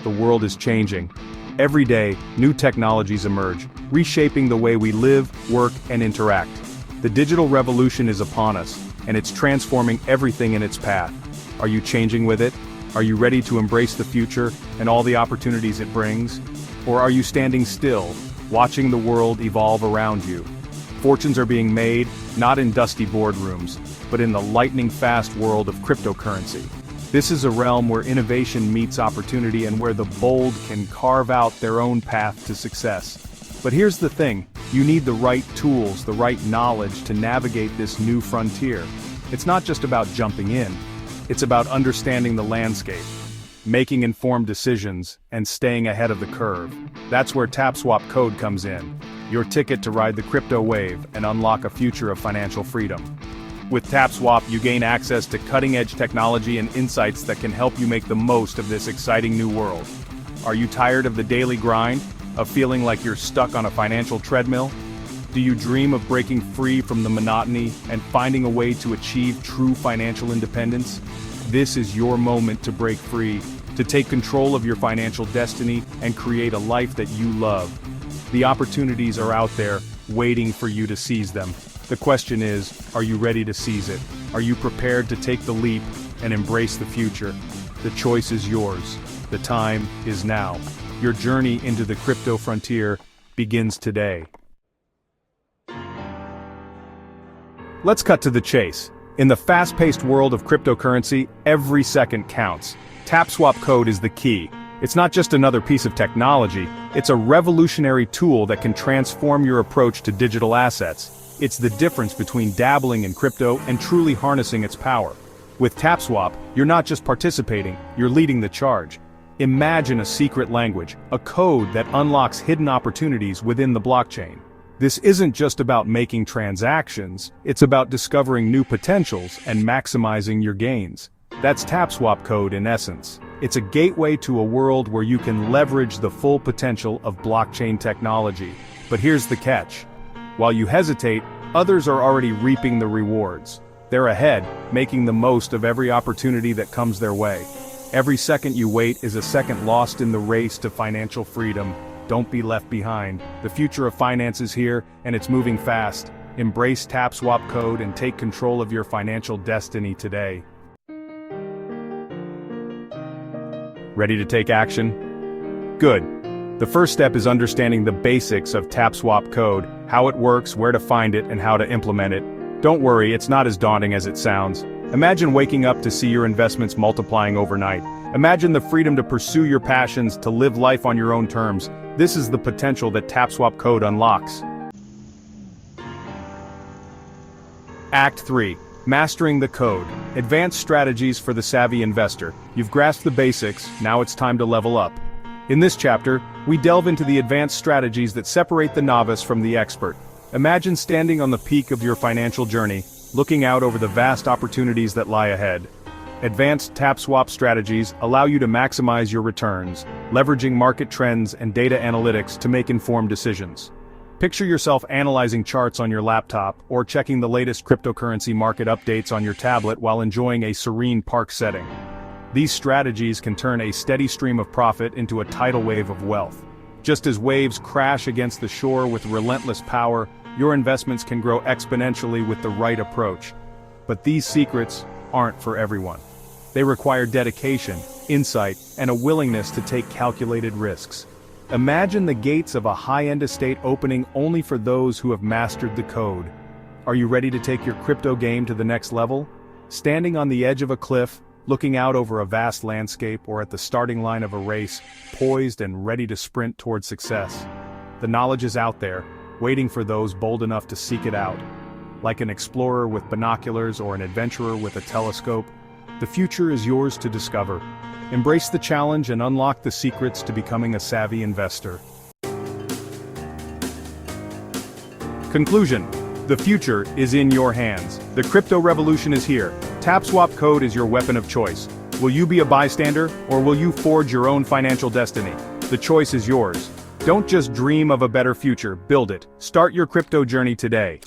the world is changing. Every day, new technologies emerge, reshaping the way we live, work, and interact. The digital revolution is upon us, and it's transforming everything in its path. Are you changing with it? Are you ready to embrace the future and all the opportunities it brings? Or are you standing still, watching the world evolve around you? Fortunes are being made, not in dusty boardrooms, but in the lightning-fast world of cryptocurrency. This is a realm where innovation meets opportunity and where the bold can carve out their own path to success. But here's the thing, you need the right tools, the right knowledge to navigate this new frontier. It's not just about jumping in, it's about understanding the landscape, making informed decisions, and staying ahead of the curve. That's where TapSwap Code comes in, your ticket to ride the crypto wave and unlock a future of financial freedom. With TapSwap, you gain access to cutting-edge technology and insights that can help you make the most of this exciting new world. Are you tired of the daily grind, of feeling like you're stuck on a financial treadmill? Do you dream of breaking free from the monotony and finding a way to achieve true financial independence? This is your moment to break free, to take control of your financial destiny and create a life that you love. The opportunities are out there, waiting for you to seize them. The question is, are you ready to seize it? Are you prepared to take the leap and embrace the future? The choice is yours. The time is now. Your journey into the crypto frontier begins today. Let's cut to the chase. In the fast-paced world of cryptocurrency, every second counts. TapSwap Code is the key. It's not just another piece of technology, it's a revolutionary tool that can transform your approach to digital assets. It's the difference between dabbling in crypto and truly harnessing its power. With TapSwap, you're not just participating, you're leading the charge. Imagine a secret language, a code that unlocks hidden opportunities within the blockchain. This isn't just about making transactions, it's about discovering new potentials and maximizing your gains. That's TapSwap Code in essence. It's a gateway to a world where you can leverage the full potential of blockchain technology. But here's the catch. While you hesitate, others are already reaping the rewards. They're ahead, making the most of every opportunity that comes their way. Every second you wait is a second lost in the race to financial freedom. Don't be left behind. The future of finance is here, and it's moving fast. Embrace TapSwap Code and take control of your financial destiny today. Ready to take action? Good. The first step is understanding the basics of TapSwap Code, how it works, where to find it, and how to implement it. Don't worry, it's not as daunting as it sounds. Imagine waking up to see your investments multiplying overnight. Imagine the freedom to pursue your passions, to live life on your own terms. This is the potential that TapSwap Code unlocks. Act 3. Mastering the code. Advanced strategies for the savvy investor. You've grasped the basics, now it's time to level up. In this chapter, we delve into the advanced strategies that separate the novice from the expert. Imagine standing on the peak of your financial journey, looking out over the vast opportunities that lie ahead. Advanced TapSwap strategies allow you to maximize your returns, leveraging market trends and data analytics to make informed decisions. Picture yourself analyzing charts on your laptop or checking the latest cryptocurrency market updates on your tablet while enjoying a serene park setting. These strategies can turn a steady stream of profit into a tidal wave of wealth. Just as waves crash against the shore with relentless power, your investments can grow exponentially with the right approach. But these secrets aren't for everyone. They require dedication, insight, and a willingness to take calculated risks. Imagine the gates of a high-end estate opening only for those who have mastered the code. Are you ready to take your crypto game to the next level? Standing on the edge of a cliff, looking out over a vast landscape, or at the starting line of a race, poised and ready to sprint toward success. The knowledge is out there, waiting for those bold enough to seek it out. Like an explorer with binoculars or an adventurer with a telescope, the future is yours to discover. Embrace the challenge and unlock the secrets to becoming a savvy investor. Conclusion. The future is in your hands. The crypto revolution is here. TapSwap Code is your weapon of choice. Will you be a bystander, or will you forge your own financial destiny? The choice is yours. Don't just dream of a better future, build it. Start your crypto journey today.